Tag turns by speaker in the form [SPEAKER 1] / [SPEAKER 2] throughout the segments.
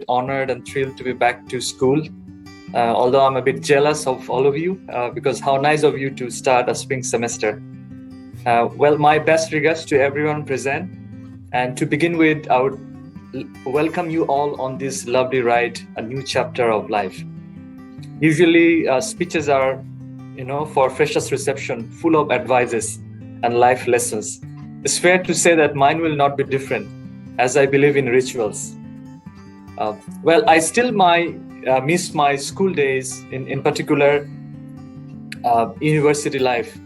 [SPEAKER 1] Honored and thrilled to be back to school. Although I'm a bit jealous of all of you because how nice of you to start a spring semester. Well, my best regards to everyone present. And to begin with, I would welcome you all on this lovely ride, a new chapter of life. Usually speeches are, for freshers reception, full of advices and life lessons. It's fair to say that mine will not be different, as I believe in rituals. Well, I still miss my school days, in particular university life,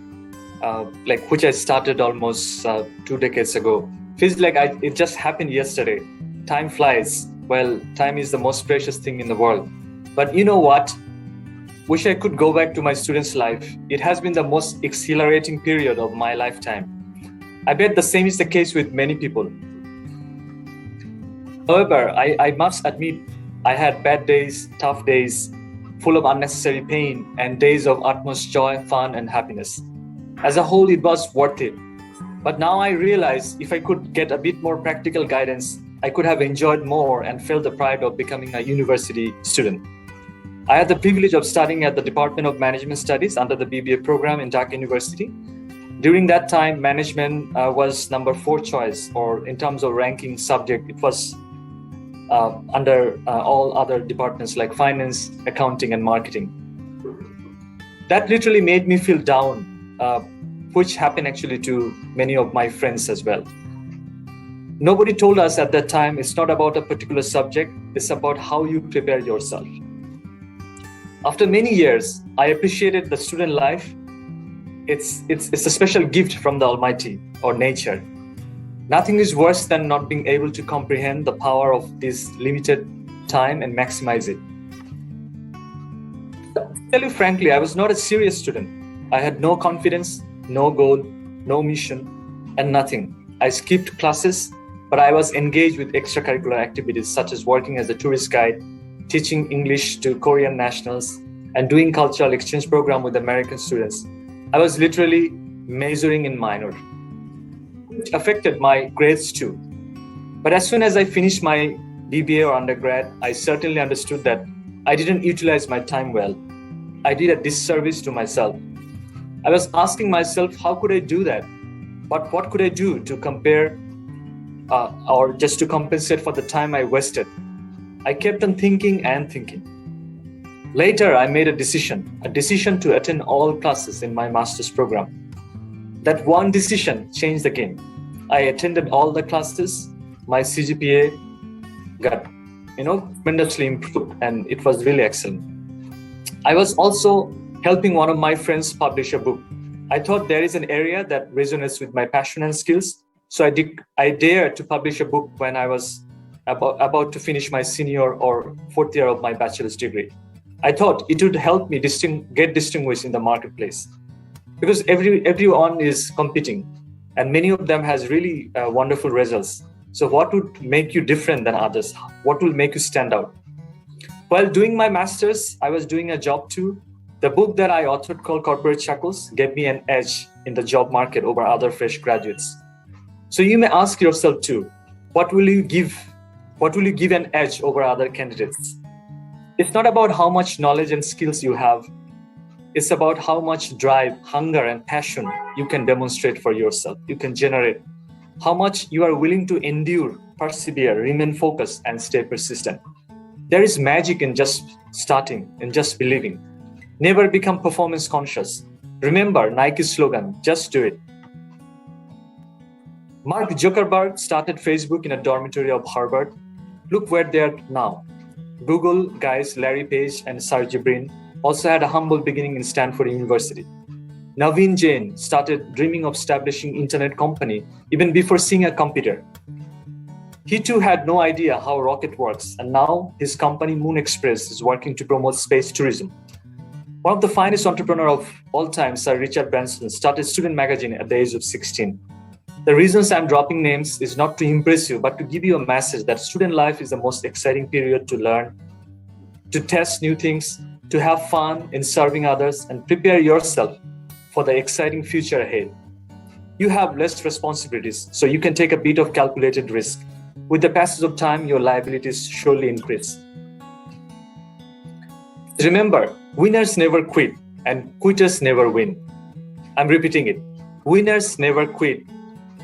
[SPEAKER 1] which I started almost 2 decades ago. Feels like it just happened yesterday. Time flies. Well, time is the most precious thing in the world. But you know what? Wish I could go back to my student's life. It has been the most exhilarating period of my lifetime. I bet the same is the case with many people. However, I must admit, I had bad days, tough days, full of unnecessary pain, and days of utmost joy, fun, and happiness. As a whole, it was worth it. But now I realize if I could get a bit more practical guidance, I could have enjoyed more and felt the pride of becoming a university student. I had the privilege of studying at the Department of Management Studies under the BBA program in Dhaka University. During that time, management was number 4 choice, or in terms of ranking subject, it was under all other departments like finance, accounting, and marketing. That literally made me feel down, which happened actually to many of my friends as well. Nobody told us at that time it's not about a particular subject, it's about how you prepare yourself. After many years, I appreciated the student life. It's a special gift from the Almighty or nature. Nothing is worse than not being able to comprehend the power of this limited time and maximize it. To tell you frankly, I was not a serious student. I had no confidence, no goal, no mission, and nothing. I skipped classes, but I was engaged with extracurricular activities such as working as a tourist guide, teaching English to Korean nationals, and doing cultural exchange program with American students. I was literally majoring in minor, which affected my grades too. But as soon as I finished my BBA or undergrad, I certainly understood that I didn't utilize my time well. I did a disservice to myself. I was asking myself, how could I do that? But what could I do to compare or just to compensate for the time I wasted? I kept on thinking and thinking. Later, I made a decision to attend all classes in my master's program. That one decision changed the game. I attended all the classes. My CGPA got, tremendously improved, and it was really excellent. I was also helping one of my friends publish a book. I thought there is an area that resonates with my passion and skills. So I dared to publish a book when I was about to finish my senior or 4th year of my bachelor's degree. I thought it would help me get distinguished in the marketplace, because everyone is competing and many of them has really wonderful results. So what would make you different than others? What will make you stand out? While doing my master's, I was doing a job too. The book that I authored called Corporate Shackles gave me an edge in the job market over other fresh graduates. So you may ask yourself too, what will you give an edge over other candidates? It's not about how much knowledge and skills you have. It's about how much drive, hunger, and passion you can demonstrate for yourself, you can generate. How much you are willing to endure, persevere, remain focused, and stay persistent. There is magic in just starting and just believing. Never become performance conscious. Remember Nike's slogan, just do it. Mark Zuckerberg started Facebook in a dormitory of Harvard. Look where they are now. Google guys Larry Page and Sergey Brin also had a humble beginning in Stanford University. Naveen Jain started dreaming of establishing internet company even before seeing a computer. He too had no idea how rocket works, and now his company Moon Express is working to promote space tourism. One of the finest entrepreneurs of all time, Sir Richard Branson, started Student Magazine at the age of 16. The reasons I'm dropping names is not to impress you, but to give you a message that student life is the most exciting period to learn, to test new things, to have fun in serving others, and prepare yourself for the exciting future ahead. You have less responsibilities, so you can take a bit of calculated risk. With the passage of time, your liabilities surely increase. Remember, winners never quit and quitters never win. I'm repeating it. Winners never quit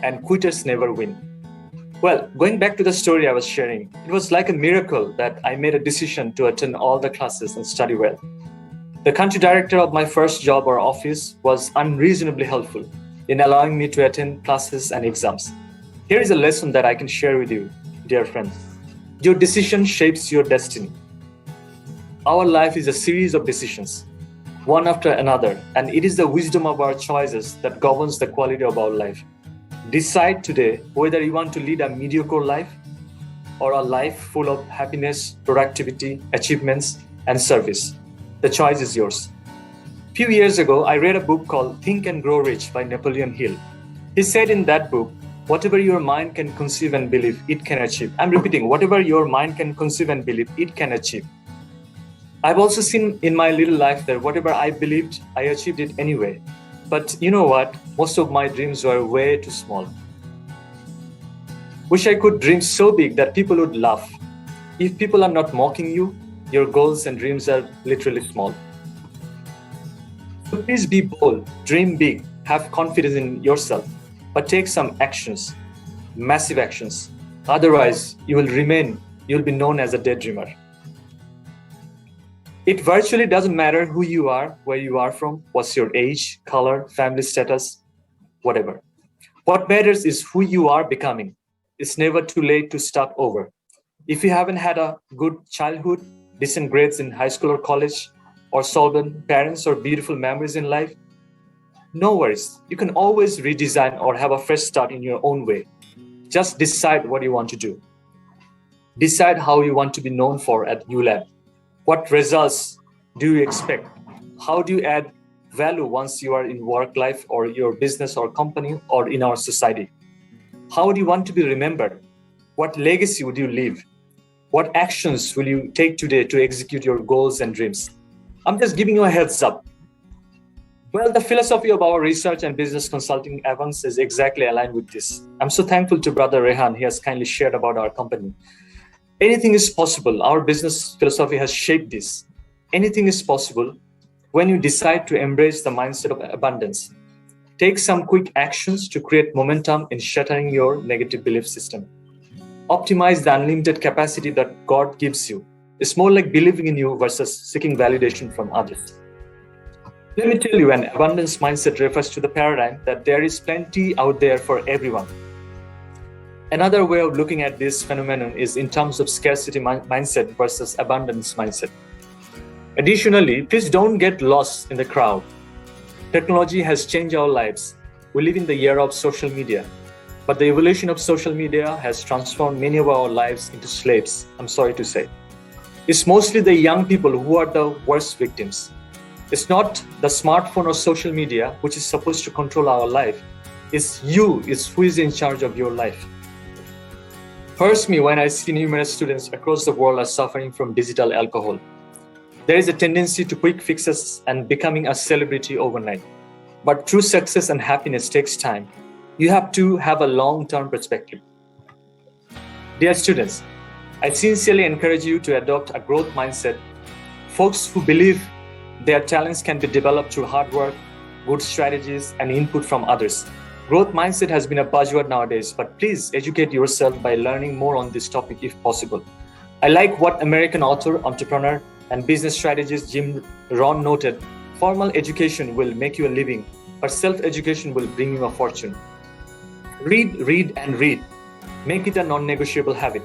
[SPEAKER 1] and quitters never win. Well, going back to the story I was sharing, it was like a miracle that I made a decision to attend all the classes and study well. The country director of my first job or office was unreasonably helpful in allowing me to attend classes and exams. Here is a lesson that I can share with you, dear friends. Your decision shapes your destiny. Our life is a series of decisions, one after another, and it is the wisdom of our choices that governs the quality of our life. Decide today whether you want to lead a mediocre life or a life full of happiness, productivity, achievements, and service. The choice is yours. A few years ago, I read a book called Think and Grow Rich by Napoleon Hill. He said in that book, whatever your mind can conceive and believe, it can achieve. I'm repeating, whatever your mind can conceive and believe, it can achieve. I've also seen in my little life that whatever I believed, I achieved it anyway. But you know what? Most of my dreams were way too small. Wish I could dream so big that people would laugh. If people are not mocking you, your goals and dreams are literally small. So please be bold, dream big, have confidence in yourself, but take some actions, massive actions. Otherwise, you'll be known as a daydreamer. It virtually doesn't matter who you are, where you are from, what's your age, color, family status, whatever. What matters is who you are becoming. It's never too late to start over. If you haven't had a good childhood, decent grades in high school or college, or solvent parents or beautiful memories in life, no worries. You can always redesign or have a fresh start in your own way. Just decide what you want to do. Decide how you want to be known for at ULAB. What results do you expect? How do you add value once you are in work life or your business or company or in our society? How do you want to be remembered? What legacy would you leave? What actions will you take today to execute your goals and dreams? I'm just giving you a heads up. Well, the philosophy of our research and business consulting events is exactly aligned with this. I'm so thankful to Brother Rehan. He has kindly shared about our company. Anything is possible. Our business philosophy has shaped this. Anything is possible when you decide to embrace the mindset of abundance. Take some quick actions to create momentum in shattering your negative belief system. Optimize the unlimited capacity that God gives you. It's more like believing in you versus seeking validation from others. Let me tell you, an abundance mindset refers to the paradigm that there is plenty out there for everyone. Another way of looking at this phenomenon is in terms of scarcity mindset versus abundance mindset. Additionally, please don't get lost in the crowd. Technology has changed our lives. We live in the era of social media, but the evolution of social media has transformed many of our lives into slaves, I'm sorry to say. It's mostly the young people who are the worst victims. It's not the smartphone or social media which is supposed to control our life. It's who is in charge of your life. Hurts me when I see numerous students across the world are suffering from digital alcohol. There is a tendency to quick fixes and becoming a celebrity overnight. But true success and happiness takes time. You have to have a long-term perspective. Dear students, I sincerely encourage you to adopt a growth mindset. Folks who believe their talents can be developed through hard work, good strategies, and input from others. Growth mindset has been a buzzword nowadays, but please educate yourself by learning more on this topic if possible. I like what American author, entrepreneur, and business strategist Jim Rohn noted. Formal education will make you a living, but self-education will bring you a fortune. Read, read, and read. Make it a non-negotiable habit.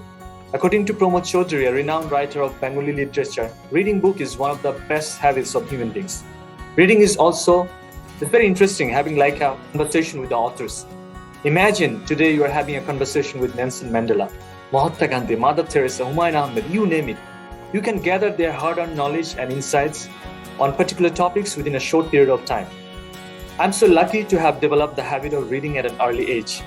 [SPEAKER 1] According to Pramod Chaudhary, a renowned writer of Bengali literature, reading book is one of the best habits of human beings. Reading is also it's very interesting, having like a conversation with the authors. Imagine today you are having a conversation with Nelson Mandela, Mahatma Gandhi, Mother Teresa, Humayun Ahmed, you name it. You can gather their hard-earned knowledge and insights on particular topics within a short period of time. I'm so lucky to have developed the habit of reading at an early age.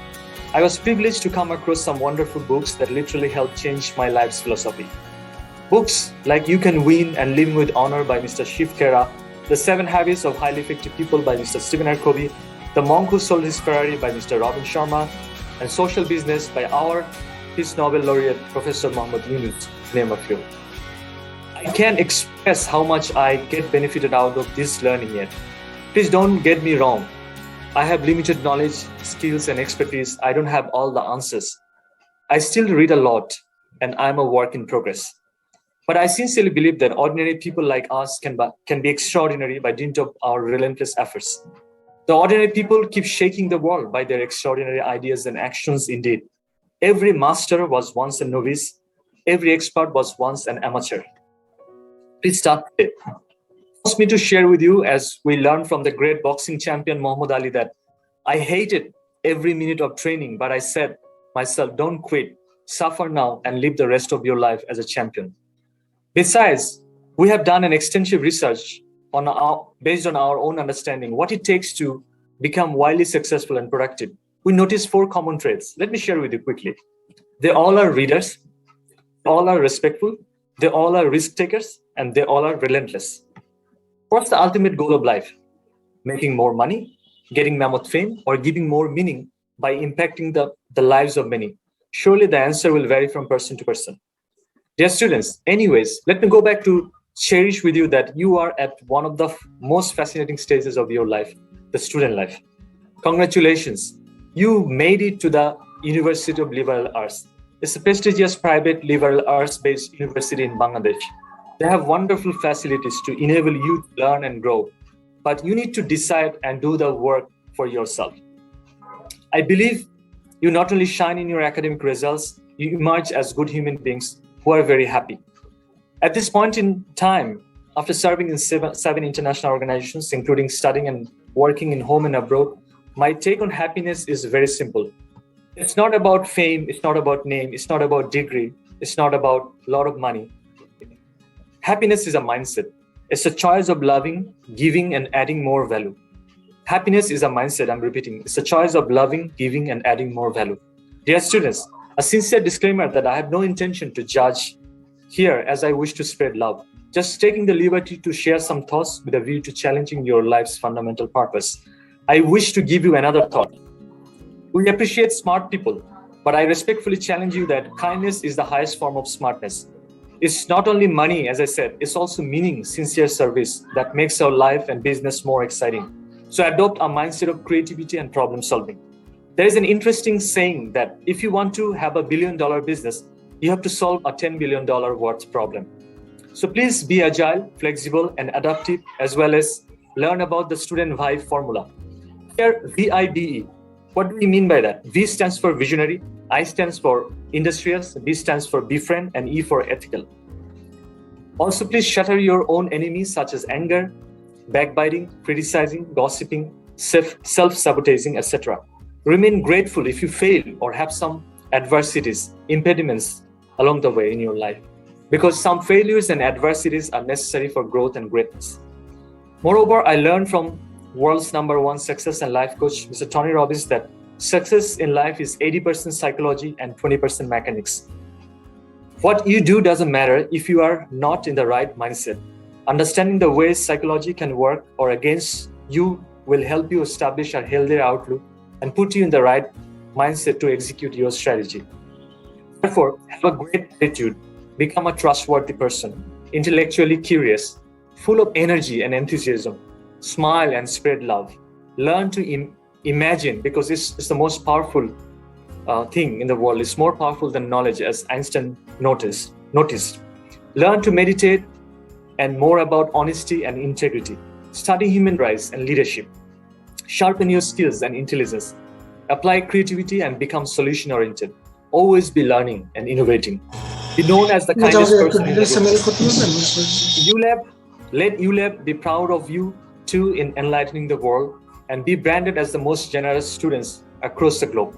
[SPEAKER 1] I was privileged to come across some wonderful books that literally helped change my life's philosophy. Books like You Can Win and Living with Honor by Mr. Shiv Khera, The 7 Habits of Highly Effective People by Mr. Stephen R. Covey, The Monk Who Sold His Ferrari by Mr. Robin Sharma, and Social Business by our Peace Nobel laureate Professor Muhammad Yunus, name a few. I can't express how much I get benefited out of this learning yet. Please don't get me wrong. I have limited knowledge, skills, and expertise. I don't have all the answers. I still read a lot, and I'm a work in progress. But I sincerely believe that ordinary people like us can be extraordinary by dint of our relentless efforts. The ordinary people keep shaking the world by their extraordinary ideas and actions indeed. Every master was once a novice. Every expert was once an amateur. Please start today. Ask me to share with you, as we learned from the great boxing champion Muhammad Ali, that I hated every minute of training, but I said myself, don't quit, suffer now and live the rest of your life as a champion. Besides, we have done an extensive research based on our own understanding what it takes to become wildly successful and productive. We noticed 4 common traits. Let me share with you quickly. They all are readers, they all are respectful, they all are risk takers, and they all are relentless. What's the ultimate goal of life? Making more money, getting mammoth fame, or giving more meaning by impacting the lives of many? Surely the answer will vary from person to person. Dear students, anyways, let me go back to cherish with you that you are at one of the most fascinating stages of your life, the student life. Congratulations, you made it to the University of Liberal Arts. It's a prestigious private liberal arts-based university in Bangladesh. They have wonderful facilities to enable you to learn and grow, but you need to decide and do the work for yourself. I believe you not only shine in your academic results, you emerge as good human beings who are very happy. At this point in time, after serving in seven international organizations, including studying and working in home and abroad, my take on happiness is very simple. It's not about fame, it's not about name, it's not about degree, it's not about a lot of money. Happiness is a mindset. It's a choice of loving, giving, and adding more value. Happiness is a mindset, I'm repeating. It's a choice of loving, giving, and adding more value. Dear students, a sincere disclaimer that I have no intention to judge here, as I wish to spread love. Just taking the liberty to share some thoughts with a view to challenging your life's fundamental purpose. I wish to give you another thought. We appreciate smart people, but I respectfully challenge you that kindness is the highest form of smartness. It's not only money, as I said, it's also meaning, sincere service that makes our life and business more exciting. So adopt a mindset of creativity and problem solving. There is an interesting saying that if you want to have $1 billion business, you have to solve a $10 billion worth problem. So please be agile, flexible, and adaptive, as well as learn about the student VIBE formula. Here, VIBE. What do we mean by that? V stands for visionary, I stands for industrious, B stands for befriend, and E for ethical. Also, please shatter your own enemies such as anger, backbiting, criticizing, gossiping, self-sabotaging, etc. Remain grateful if you fail or have some adversities, impediments along the way in your life, because some failures and adversities are necessary for growth and greatness. Moreover, I learned from world's #1 success and life coach, Mr. Tony Robbins, that success in life is 80% psychology and 20% mechanics. What you do doesn't matter if you are not in the right mindset. Understanding the ways psychology can work or against you will help you establish a healthier outlook and put you in the right mindset to execute your strategy. Therefore, have a great attitude, become a trustworthy person, intellectually curious, full of energy and enthusiasm, smile and spread love. Learn to imagine, because it's the most powerful thing in the world. It's more powerful than knowledge, as Einstein noticed. Learn to meditate and more about honesty and integrity. Study human rights and leadership. Sharpen your skills and intelligence. Apply creativity and become solution-oriented. Always be learning and innovating. Be known as the kindest person in the room. ULAB, let ULAB be proud of you too in enlightening the world, and be branded as the most generous students across the globe.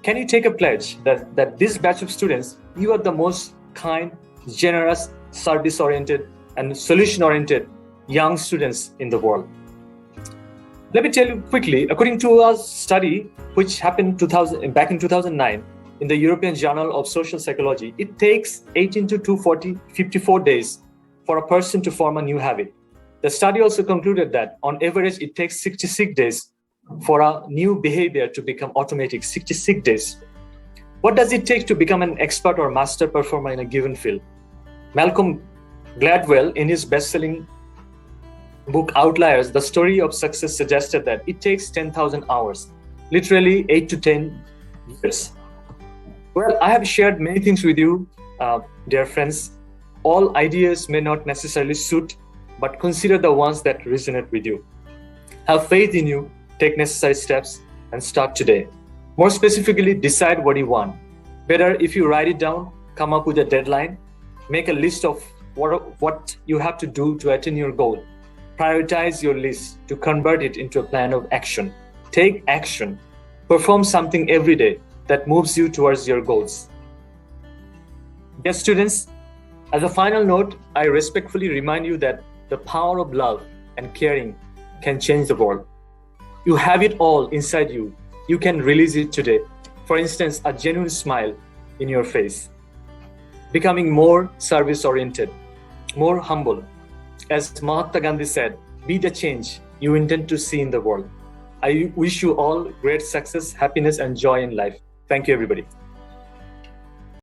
[SPEAKER 1] Can you take a pledge that this batch of students, you are the most kind, generous, service-oriented, and solution-oriented young students in the world? Let me tell you quickly, according to a study which happened back in 2009 in the European Journal of Social Psychology, it takes 18 to 54 days for a person to form a new habit. The study also concluded that on average, it takes 66 days for a new behavior to become automatic, 66 days. What does it take to become an expert or master performer in a given field? Malcolm Gladwell, in his best-selling book Outliers, The Story of Success, suggested that it takes 10,000 hours, literally 8 to 10 years. Well, I have shared many things with you, dear friends. All ideas may not necessarily suit, but consider the ones that resonate with you. Have faith in you, take necessary steps, and start today. More specifically, decide what you want. Better if you write it down, come up with a deadline, make a list of what you have to do to attain your goal. Prioritize your list to convert it into a plan of action. Take action. Perform something every day that moves you towards your goals. Dear students, as a final note, I respectfully remind you that the power of love and caring can change the world. You have it all inside you. You can release it today. For instance, a genuine smile in your face. Becoming more service-oriented, more humble. As Mahatma Gandhi said, be the change you intend to see in the world. I wish you all great success, happiness, and joy in life. Thank you, everybody.